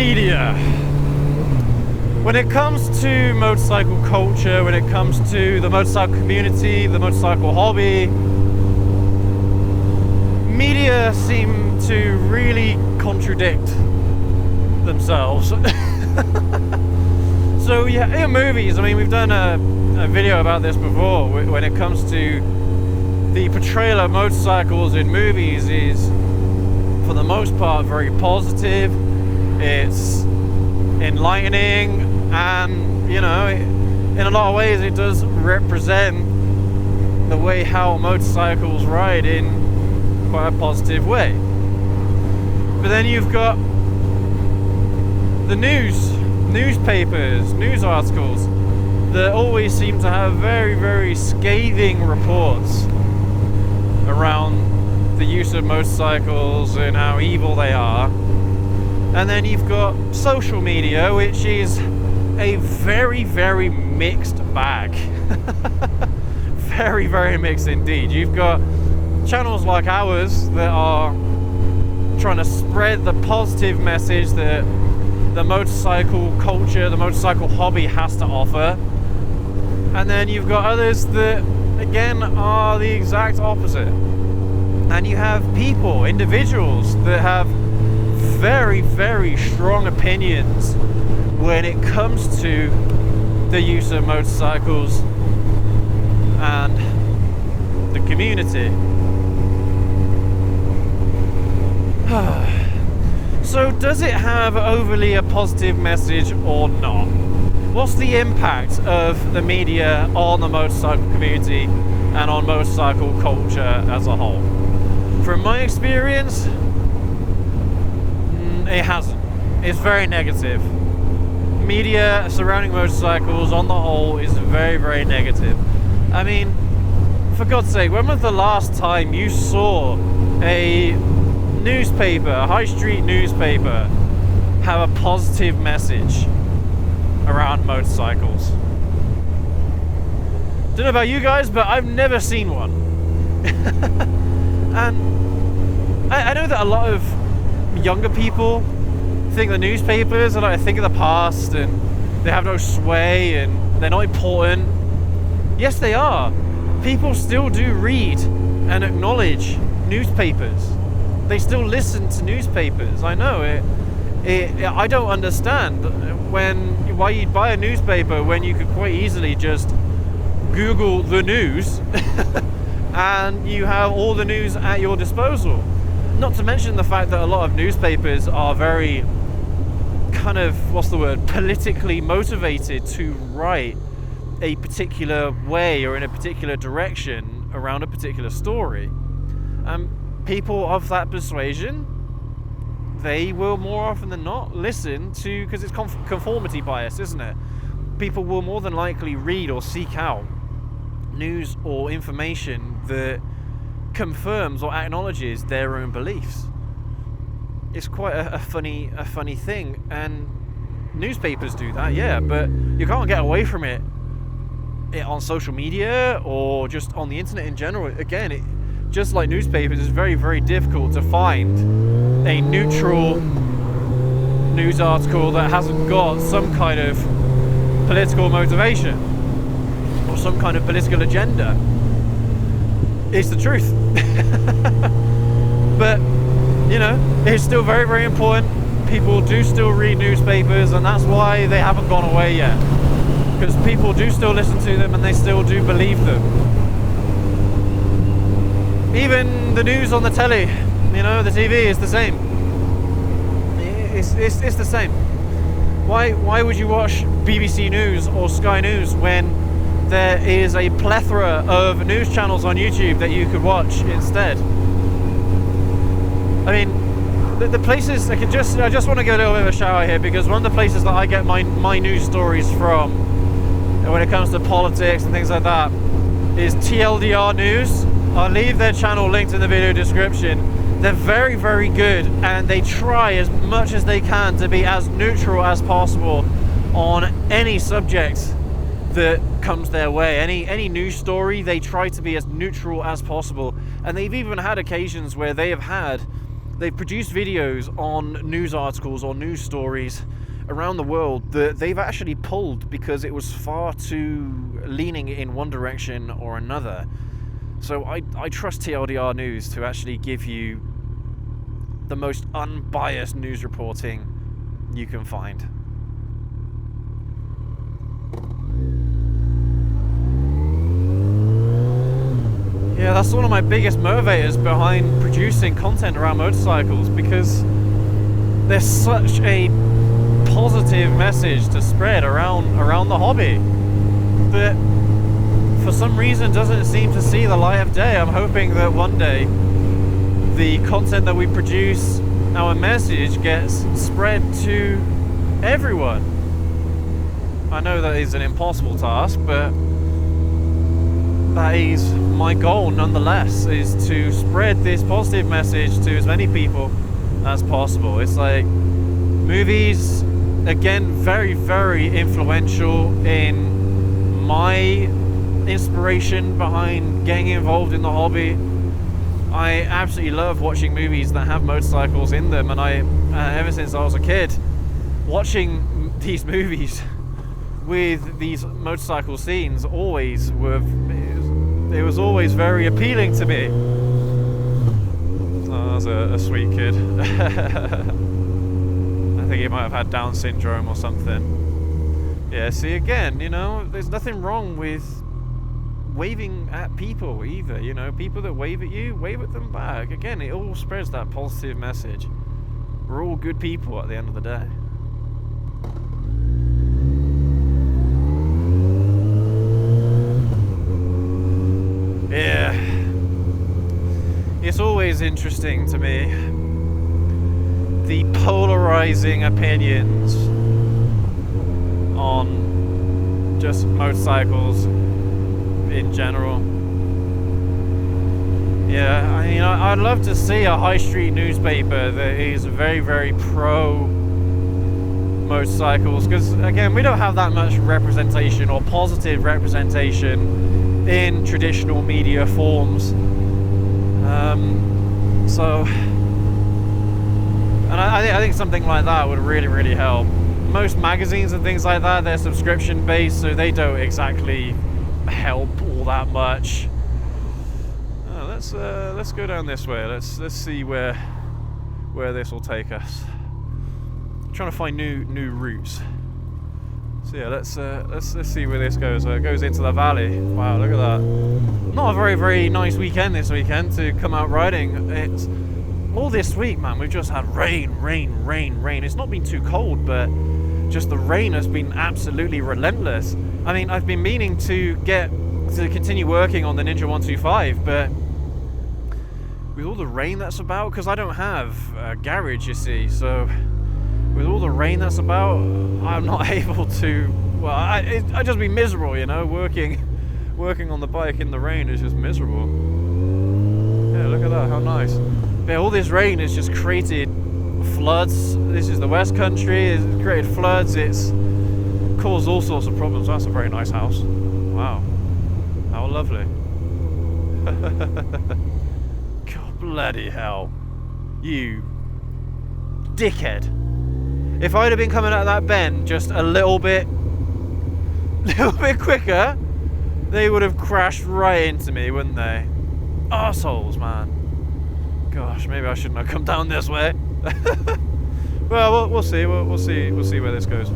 media. When it comes to motorcycle culture, when it comes to the motorcycle community, the motorcycle hobby, media seem to really contradict themselves. So yeah, in movies, I mean, we've done a video about this before. When it comes to the portrayal of motorcycles in movies is, for the most part, very positive. It's enlightening, and you know, in a lot of ways it does represent the way how motorcycles ride in quite a positive way. But then you've got the newspapers, news articles that always seem to have very, very scathing reports around the use of motorcycles and how evil they are. And then you've got social media, which is a very, very mixed bag. Very, very mixed indeed. You've got channels like ours that are trying to spread the positive message that the motorcycle culture, the motorcycle hobby has to offer. And then you've got others that, again, are the exact opposite. And you have people, individuals, that have very, very strong opinions when it comes to the use of motorcycles and the community. So does it have overly a positive message or not? What's the impact of the media on the motorcycle community and on motorcycle culture as a whole? From my experience, it hasn't. It's very negative. Media surrounding motorcycles on the whole is very, very negative. I mean, for God's sake, when was the last time you saw a newspaper, a high street newspaper, have a positive message around motorcycles? Don't know about you guys, but I've never seen one. And I know that a lot of younger people think the newspapers are like a thing of the past and they have no sway and they're not important. Yes, they are. People still do read and acknowledge newspapers. They still listen to newspapers. I know it. I don't understand why you'd buy a newspaper when you could quite easily just Google the news and you have all the news at your disposal. Not to mention the fact that a lot of newspapers are very kind of, politically motivated to write a particular way or in a particular direction around a particular story. People of that persuasion, they will more often than not listen to, because it's conformity bias, isn't it? People will more than likely read or seek out news or information that confirms or acknowledges their own beliefs. It's quite a funny thing, and newspapers do that, yeah, but you can't get away from it on social media or just on the internet in general. Again, just like newspapers, it's very, very difficult to find a neutral news article that hasn't got some kind of political motivation or some kind of political agenda. It's the truth. But, you know, it's still very, very important. People do still read newspapers, and that's why they haven't gone away yet. Because people do still listen to them and they still do believe them. Even the news on the telly, you know, the TV is the same. It's the same. Why would you watch BBC News or Sky News when there is a plethora of news channels on YouTube that you could watch instead? I mean, the places I just want to give a little bit of a shout out here, because one of the places that I get my news stories from when it comes to politics and things like that is TLDR News. I'll leave their channel linked in the video description. They're very, very good, and they try as much as they can to be as neutral as possible on any subject that comes their way. Any news story, they try to be as neutral as possible. And they've even had occasions where they have had they've produced videos on news articles or news stories around the world that they've actually pulled because it was far too leaning in one direction or another. So I trust TLDR News to actually give you the most unbiased news reporting you can find. Yeah, that's one of my biggest motivators behind producing content around motorcycles, because there's such a positive message to spread around the hobby that for some reason doesn't seem to see the light of day. I'm hoping that one day the content that we produce, our message, gets spread to everyone. I know that is an impossible task, but that is my goal nonetheless, is to spread this positive message to as many people as possible. It's like movies, again, very, very influential in my inspiration behind getting involved in the hobby. I absolutely love watching movies that have motorcycles in them, and I ever since I was a kid, watching these movies with these motorcycle scenes always it was always very appealing to me. Oh, that's a sweet kid. I think he might have had Down syndrome or something. Yeah, see, again, you know, there's nothing wrong with waving at people either. You know, people that wave at you, wave at them back. Again, it all spreads that positive message. We're all good people at the end of the day. Yeah, it's always interesting to me, the polarizing opinions on just motorcycles in general. Yeah, I mean, I'd love to see a high street newspaper that is very, very pro motorcycles, because again, we don't have that much representation or positive representation in traditional media forms. And I think something like that would really, really help. Most magazines and things like that, they're subscription based, so they don't exactly help all that much. Let's go down this way. Let's see where this will take us. I'm trying to find new routes. So yeah, let's see where this goes. It goes into the valley. Wow, look at that. Not a very, very nice weekend this weekend to come out riding. It's all this week, man. We've just had rain. It's not been too cold, but just the rain has been absolutely relentless. I mean, I've been meaning to continue working on the Ninja 125, but with all the rain that's about, because I don't have a garage, you see, so with all the rain that's about, I'm not able to. Well, I just be miserable, you know. Working on the bike in the rain is just miserable. Yeah, look at that, how nice. But all this rain has just created floods. This is the West Country. It's created floods. It's caused all sorts of problems. That's a very nice house. Wow, how lovely. God bloody hell, you dickhead. If I'd have been coming out of that bend just a little bit quicker, they would have crashed right into me, wouldn't they? Arseholes, man. Gosh, maybe I shouldn't have come down this way. Well, we'll see. We'll see where this goes.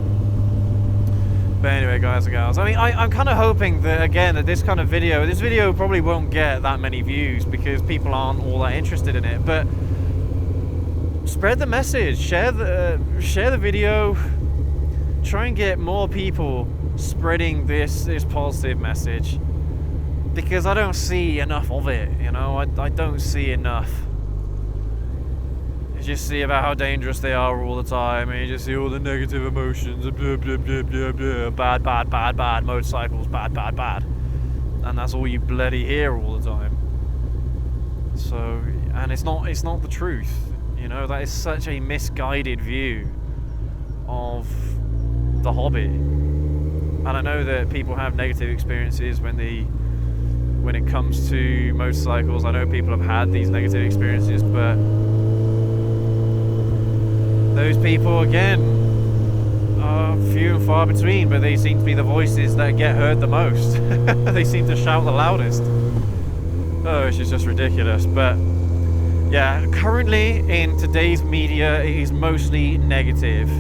But anyway, guys and gals, I mean, I'm kind of hoping that, again, that this video probably won't get that many views because people aren't all that interested in it, but spread the message, share the video, try and get more people spreading this positive message, because I don't see enough of it, you know. I don't see enough. You just see about how dangerous they are all the time, and you just see all the negative emotions, blah, blah, blah, blah, blah, bad, motorcycles, bad, and that's all you bloody hear all the time. So, and it's not the truth. You know, that is such a misguided view of the hobby. And I know that people have negative experiences when it comes to motorcycles. I know people have had these negative experiences, but people, again, are few and far between, but they seem to be the voices that get heard the most. They seem to shout the loudest. Oh, it's just ridiculous. But yeah, currently in today's media, it is mostly negative,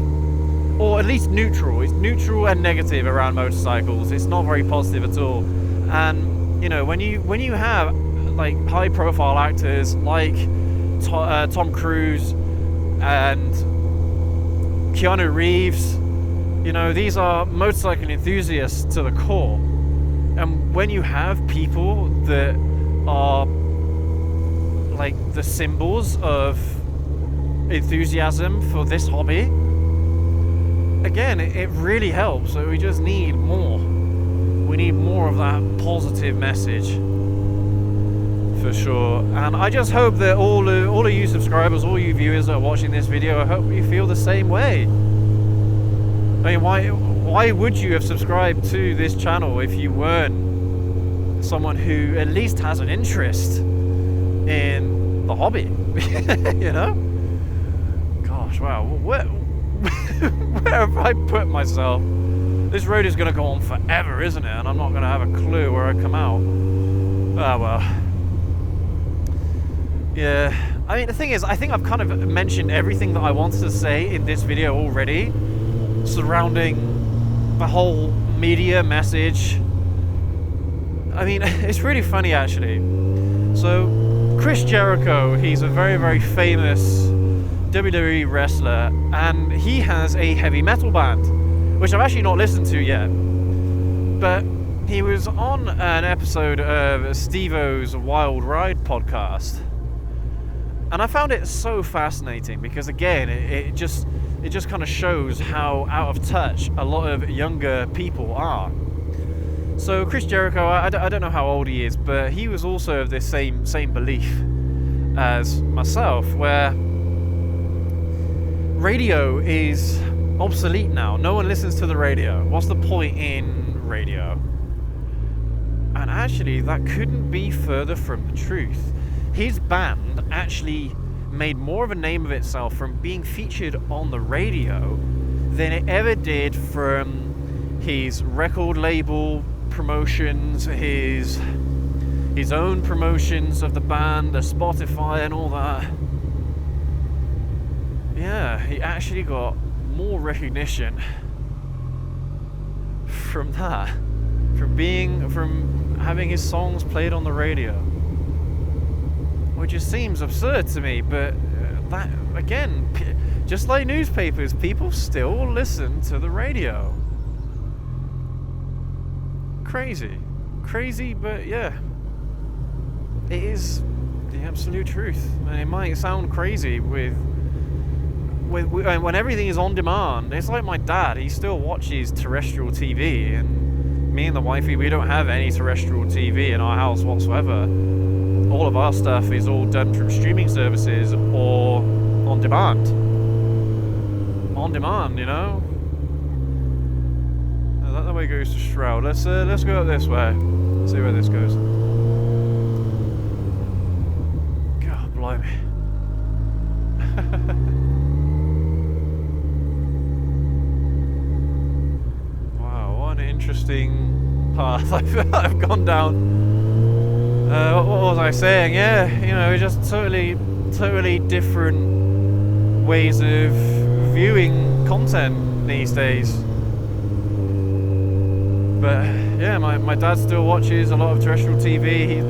or at least neutral. It's neutral and negative around motorcycles. It's not very positive at all. And you know, when you have like high-profile actors like Tom Cruise and Keanu Reeves, you know, these are motorcycle enthusiasts to the core. And when you have people that are like the symbols of enthusiasm for this hobby, again, it really helps. So we just need more. We need more of that positive message, for sure. And I just hope that all of you subscribers, all you viewers that are watching this video, I hope you feel the same way. I mean, why would you have subscribed to this channel if you weren't someone who at least has an interest in the hobby? You know? Gosh, wow. Where have I put myself? This road is going to go on forever, isn't it? And I'm not going to have a clue where I come out. Ah, well. Yeah. I mean, the thing is, I think I've kind of mentioned everything that I wanted to say in this video already, surrounding the whole media message. I mean, it's really funny, actually. So, Chris Jericho, he's a very, very famous WWE wrestler, and he has a heavy metal band, which I've actually not listened to yet. But he was on an episode of Steve-O's Wild Ride podcast, and I found it so fascinating because, again, it just kind of shows how out of touch a lot of younger people are. So Chris Jericho, I don't know how old he is, but he was also of this same belief as myself, where radio is obsolete now. No one listens to the radio. What's the point in radio? And actually, that couldn't be further from the truth. His band actually made more of a name of itself from being featured on the radio than it ever did from his record label promotions, his own promotions of the band, the Spotify and all that. Yeah, he actually got more recognition from that, from having his songs played on the radio, which just seems absurd to me. But that, again, just like newspapers, people still listen to the radio. Crazy, but yeah, it is the absolute truth. And it might sound crazy when everything is on demand. It's like my dad, he still watches terrestrial TV, and me and the wifey, we don't have any terrestrial TV in our house whatsoever. All of our stuff is all done from streaming services or on demand. You know. That way goes to Shroud. Let's go up this way. See where this goes. God blimey. Wow, what an interesting path I've gone down. What was I saying? Yeah, you know, just totally different ways of viewing content these days. But yeah, my dad still watches a lot of terrestrial TV.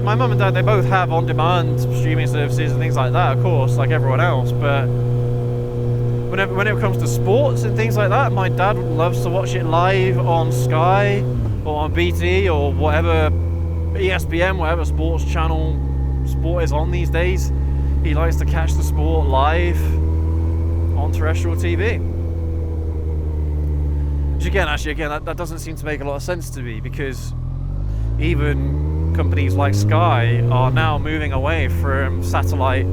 My mum and dad, they both have on-demand streaming services and things like that, of course, like everyone else. But when it comes to sports and things like that, my dad loves to watch it live on Sky or on BT or whatever, ESPN, whatever sports channel sport is on these days. He likes to catch the sport live on terrestrial TV. Which again, that doesn't seem to make a lot of sense to me, because even companies like Sky are now moving away from satellite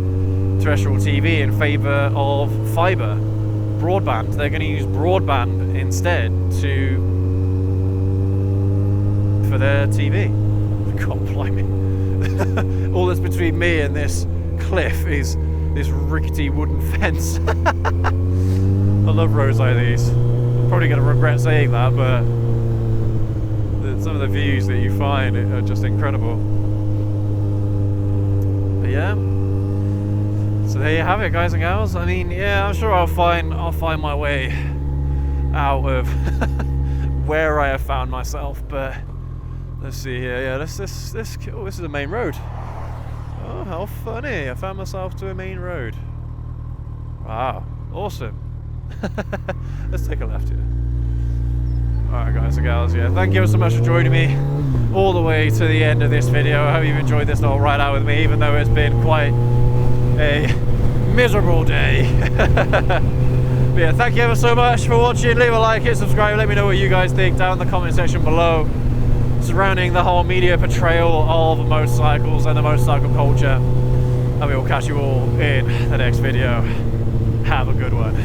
terrestrial TV in favor of fiber, broadband. They're going to use broadband instead for their TV. God blimey. All that's between me and this cliff is this rickety wooden fence. I love roads like these. I'm probably going to regret saying that, but some of the views that you find are just incredible. But yeah, so there you have it, guys and gals. I mean, yeah, I'm sure I'll find my way out of where I have found myself. But let's see here. Yeah, this is a main road. Oh, how funny! I found myself to a main road. Wow, awesome. Let's take a left here. Alright, guys and gals, yeah, thank you so much for joining me all the way to the end of this video. I hope you've enjoyed this little ride out with me, even though it's been quite a miserable day. But yeah, thank you ever so much for watching. Leave a like, hit subscribe, let me know what you guys think down in the comment section below surrounding the whole media portrayal of motorcycles and the motorcycle culture. And we will catch you all in the next video. Have a good one.